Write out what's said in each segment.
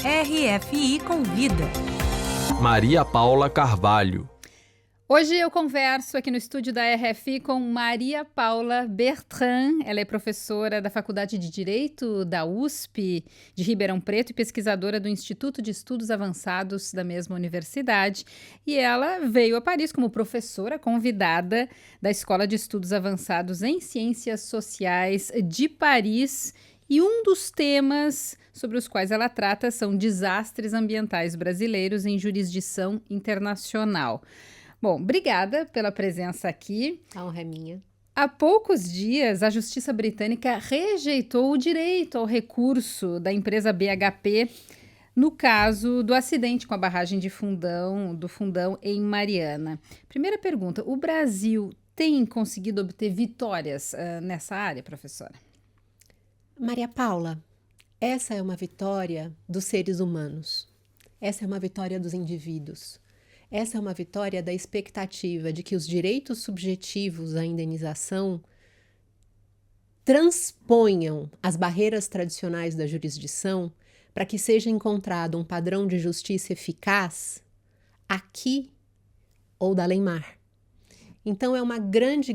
RFI Convida. Maria Paula Carvalho. Hoje eu converso aqui no estúdio da RFI com Maria Paula Bertrand. Ela é professora da Faculdade de Direito da USP de Ribeirão Preto e pesquisadora do Instituto de Estudos Avançados da mesma universidade. E ela veio a Paris como professora convidada da Escola de Estudos Avançados em Ciências Sociais de Paris. E um dos temas sobre os quais ela trata são desastres ambientais brasileiros em jurisdição internacional. Bom, obrigada pela presença aqui. A honra é minha. Há poucos dias, a Justiça Britânica rejeitou o direito ao recurso da empresa BHP no caso do acidente com a barragem do Fundão em Mariana. Primeira pergunta, o Brasil tem conseguido obter vitórias nessa área, professora? Maria Paula, essa é uma vitória dos seres humanos. Essa é uma vitória dos indivíduos. Essa é uma vitória da expectativa de que os direitos subjetivos à indenização transponham as barreiras tradicionais da jurisdição para que seja encontrado um padrão de justiça eficaz aqui ou da além-mar. Então é uma grande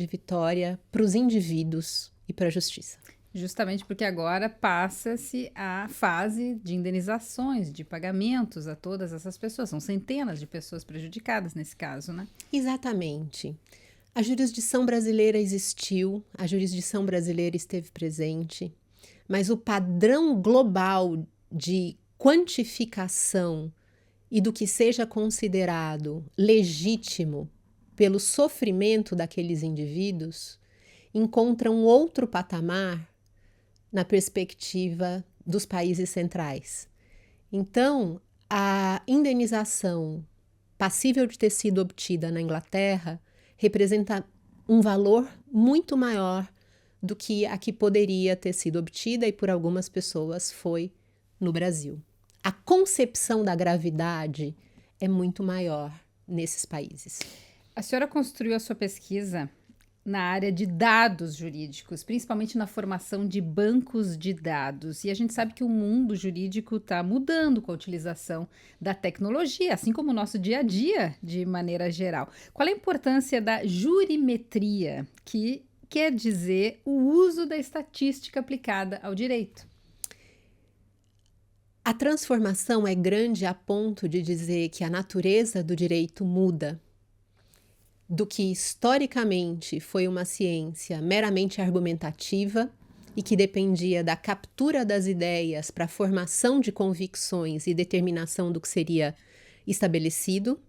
vitória para os indivíduos e para a justiça. Justamente porque agora passa-se a fase de indenizações, de pagamentos a todas essas pessoas. São centenas de pessoas prejudicadas nesse caso, né? Exatamente. A jurisdição brasileira existiu, a jurisdição brasileira esteve presente, mas o padrão global de quantificação e do que seja considerado legítimo pelo sofrimento daqueles indivíduos encontra um outro patamar na perspectiva dos países centrais. Então, a indenização passível de ter sido obtida na Inglaterra representa um valor muito maior do que a que poderia ter sido obtida e por algumas pessoas foi no Brasil. A concepção da gravidade é muito maior nesses países. A senhora construiu a sua pesquisa na área de dados jurídicos, principalmente na formação de bancos de dados. E a gente sabe que o mundo jurídico está mudando com a utilização da tecnologia, assim como o nosso dia a dia, de maneira geral. Qual é a importância da jurimetria, que quer dizer o uso da estatística aplicada ao direito? A transformação é grande a ponto de dizer que a natureza do direito muda. Do que historicamente foi uma ciência meramente argumentativa e que dependia da captura das ideias para a formação de convicções e determinação do que seria estabelecido,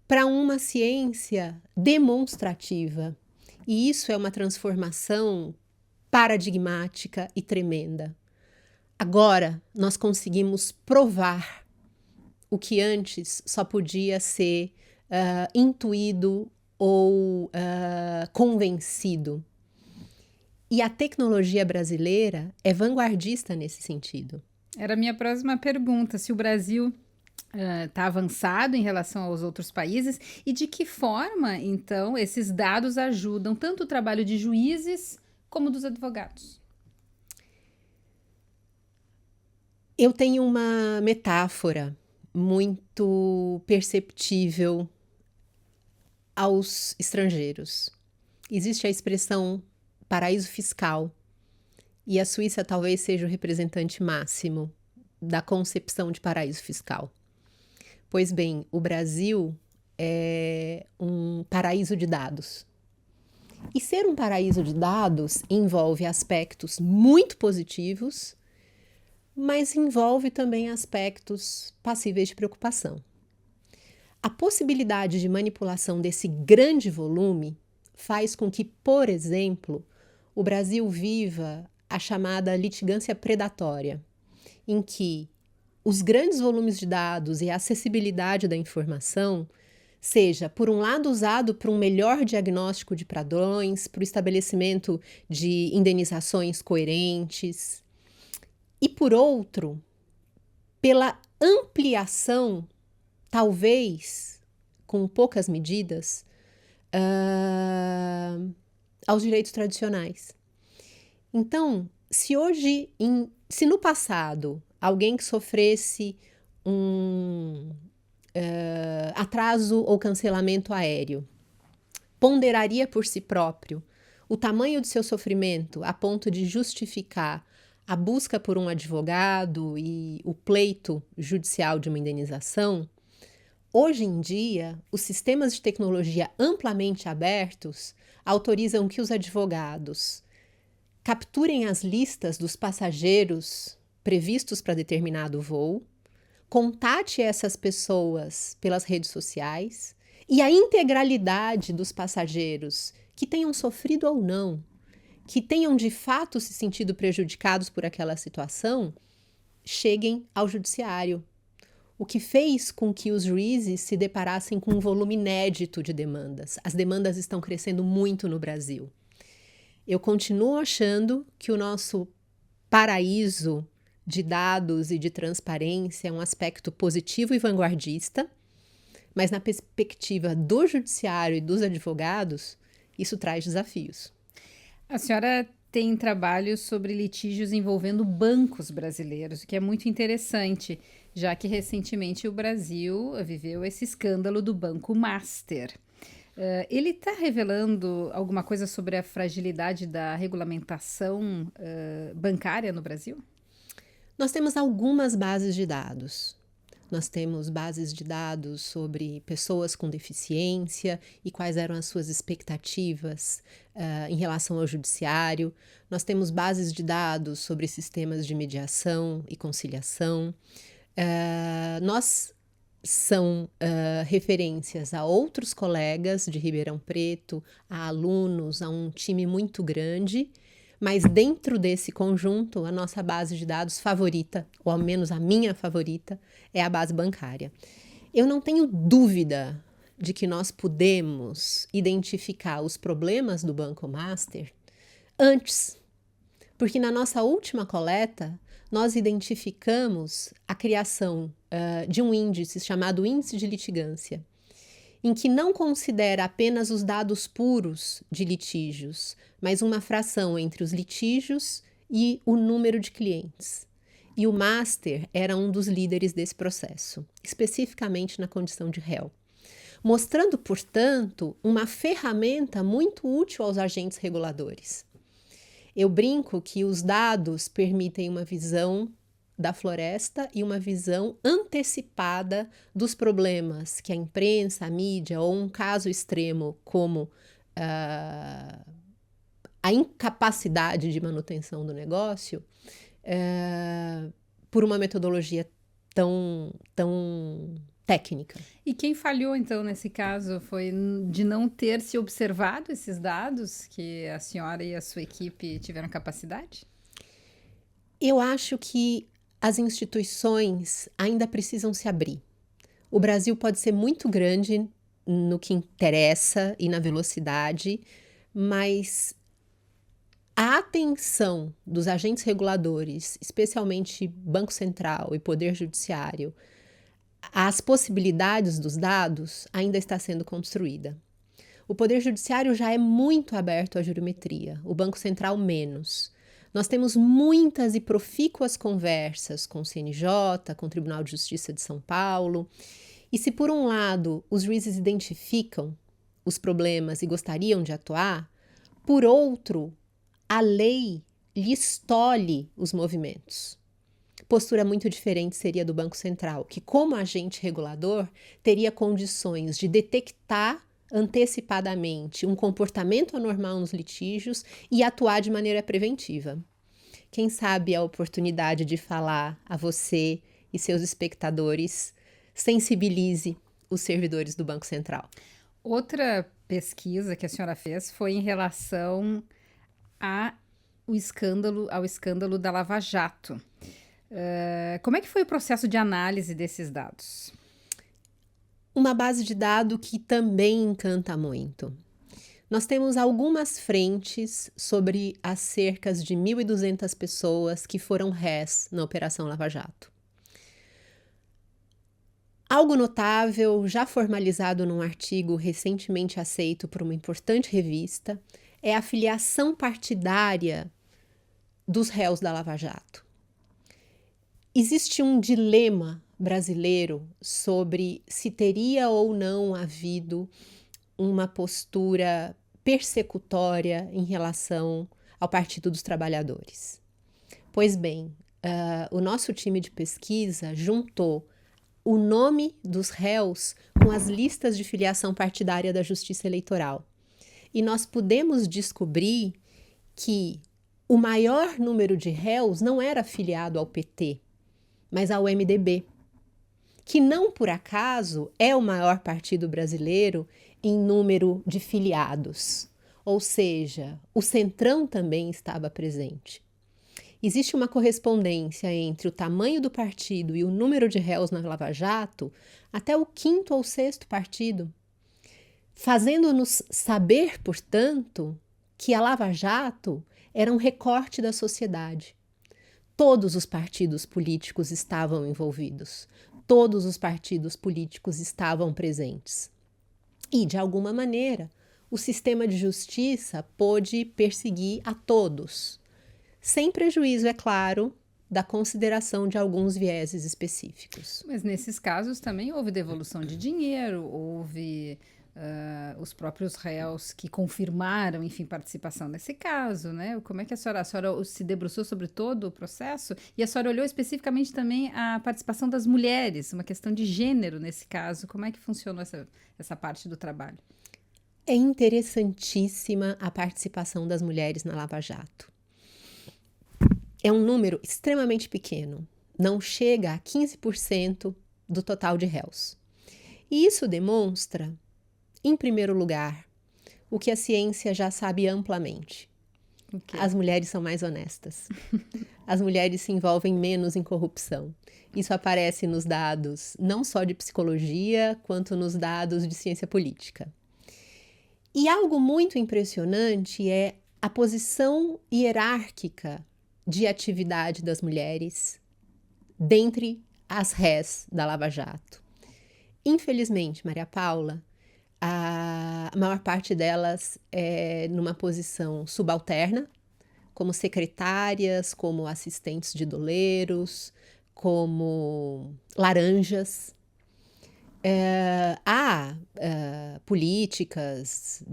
para uma ciência demonstrativa. E isso é uma transformação paradigmática e tremenda. Agora nós conseguimos provar o que antes só podia ser intuído ou convencido. E a tecnologia brasileira é vanguardista nesse sentido. Era a minha próxima pergunta, se o Brasil está avançado em relação aos outros países e de que forma, então, esses dados ajudam tanto o trabalho de juízes como dos advogados. Eu tenho uma metáfora muito perceptível aos estrangeiros. Existe a expressão paraíso fiscal e a Suíça talvez seja o representante máximo da concepção de paraíso fiscal. Pois bem, o Brasil é um paraíso de dados. E ser um paraíso de dados envolve aspectos muito positivos, mas envolve também aspectos passíveis de preocupação. A possibilidade de manipulação desse grande volume faz com que, por exemplo, o Brasil viva a chamada litigância predatória, em que os grandes volumes de dados e a acessibilidade da informação seja, por um lado, usado para um melhor diagnóstico de padrões, para o estabelecimento de indenizações coerentes, e, por outro, pela ampliação, talvez com poucas medidas, aos direitos tradicionais. Então, se no passado alguém que sofresse um atraso ou cancelamento aéreo ponderaria por si próprio o tamanho do seu sofrimento a ponto de justificar a busca por um advogado e o pleito judicial de uma indenização, hoje em dia, os sistemas de tecnologia amplamente abertos autorizam que os advogados capturem as listas dos passageiros previstos para determinado voo, contate essas pessoas pelas redes sociais e a integralidade dos passageiros que tenham sofrido ou não, que tenham de fato se sentido prejudicados por aquela situação, cheguem ao judiciário. O que fez com que os juízes se deparassem com um volume inédito de demandas. As demandas estão crescendo muito no Brasil. Eu continuo achando que o nosso paraíso de dados e de transparência é um aspecto positivo e vanguardista, mas na perspectiva do judiciário e dos advogados, isso traz desafios. A senhora tem trabalhos sobre litígios envolvendo bancos brasileiros, o que é muito interessante, já que recentemente o Brasil viveu esse escândalo do Banco Master. Ele está revelando alguma coisa sobre a fragilidade da regulamentação bancária no Brasil? Nós temos algumas bases de dados. Nós temos bases de dados sobre pessoas com deficiência e quais eram as suas expectativas em relação ao judiciário. Nós temos bases de dados sobre sistemas de mediação e conciliação. Nós são referências a outros colegas de Ribeirão Preto, a alunos, a um time muito grande. Mas dentro desse conjunto, a nossa base de dados favorita, ou ao menos a minha favorita, é a base bancária. Eu não tenho dúvida de que nós podemos identificar os problemas do Banco Master antes, porque na nossa última coleta, nós identificamos a criação de um índice chamado índice de litigância, em que não considera apenas os dados puros de litígios, mas uma fração entre os litígios e o número de clientes. E o Master era um dos líderes desse processo, especificamente na condição de réu, mostrando, portanto, uma ferramenta muito útil aos agentes reguladores. Eu brinco que os dados permitem uma visão da floresta e uma visão antecipada dos problemas que a imprensa, a mídia ou um caso extremo como a incapacidade de manutenção do negócio por uma metodologia tão técnica. E quem falhou, então, nesse caso, foi de não ter se observado esses dados que a senhora e a sua equipe tiveram capacidade? Eu acho que as instituições ainda precisam se abrir. O Brasil pode ser muito grande no que interessa e na velocidade, mas a atenção dos agentes reguladores, especialmente Banco Central e Poder Judiciário, às possibilidades dos dados ainda está sendo construída. O Poder Judiciário já é muito aberto à jurimetria, o Banco Central menos. Nós temos muitas e profícuas conversas com o CNJ, com o Tribunal de Justiça de São Paulo, e se por um lado os juízes identificam os problemas e gostariam de atuar, por outro, a lei lhes tolhe os movimentos. Postura muito diferente seria do Banco Central, que como agente regulador teria condições de detectar antecipadamente um comportamento anormal nos litígios e atuar de maneira preventiva. Quem sabe a oportunidade de falar a você e seus espectadores sensibilize os servidores do Banco Central. Outra pesquisa que a senhora fez foi em relação ao escândalo da Lava Jato. Como é que foi o processo de análise desses dados? Uma base de dados que também encanta muito. Nós temos algumas frentes sobre as cerca de 1.200 pessoas que foram réis na Operação Lava Jato. Algo notável, já formalizado num artigo recentemente aceito por uma importante revista, é a filiação partidária dos réus da Lava Jato. Existe um dilema brasileiro sobre se teria ou não havido uma postura persecutória em relação ao Partido dos Trabalhadores. Pois bem, o nosso time de pesquisa juntou o nome dos réus com as listas de filiação partidária da Justiça Eleitoral. E nós pudemos descobrir que o maior número de réus não era filiado ao PT, mas ao MDB, que não por acaso é o maior partido brasileiro em número de filiados. Ou seja, o Centrão também estava presente. Existe uma correspondência entre o tamanho do partido e o número de réus na Lava Jato até o 5º ou 6º partido, fazendo-nos saber, portanto, que a Lava Jato era um recorte da sociedade. Todos os partidos políticos estavam envolvidos, todos os partidos políticos estavam presentes. E, de alguma maneira, o sistema de justiça pôde perseguir a todos, sem prejuízo, é claro, da consideração de alguns vieses específicos. Mas nesses casos também houve devolução de dinheiro, houve os próprios réus que confirmaram, enfim, participação nesse caso, né? Como é que a senhora se debruçou sobre todo o processo? E a senhora olhou especificamente também a participação das mulheres, uma questão de gênero nesse caso. Como é que funcionou essa parte do trabalho? É interessantíssima a participação das mulheres na Lava Jato. É um número extremamente pequeno, não chega a 15% do total de réus. E isso demonstra, em primeiro lugar, o que a ciência já sabe amplamente. As mulheres são mais honestas. As mulheres se envolvem menos em corrupção. Isso aparece nos dados não só de psicologia, quanto nos dados de ciência política. E algo muito impressionante é a posição hierárquica de atividade das mulheres dentre as rés da Lava Jato. Infelizmente, Maria Paula, a maior parte delas é numa posição subalterna, como secretárias, como assistentes de doleiros, como laranjas. Há políticas,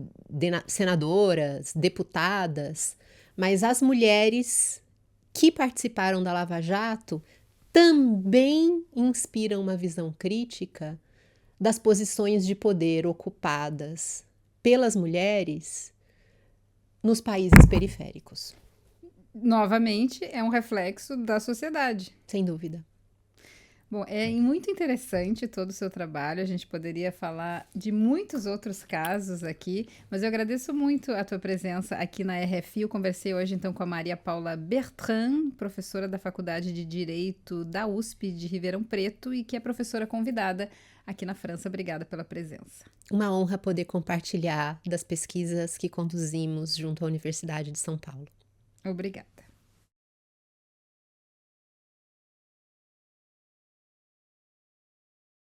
senadoras, deputadas, mas as mulheres que participaram da Lava Jato também inspiram uma visão crítica das posições de poder ocupadas pelas mulheres nos países periféricos. Novamente, é um reflexo da sociedade. Sem dúvida. Bom, é muito interessante todo o seu trabalho, a gente poderia falar de muitos outros casos aqui, mas eu agradeço muito a tua presença aqui na RFI. Eu conversei hoje então com a Maria Paula Bertrand, professora da Faculdade de Direito da USP de Ribeirão Preto e que é professora convidada aqui na França. Obrigada pela presença. Uma honra poder compartilhar das pesquisas que conduzimos junto à Universidade de São Paulo. Obrigada.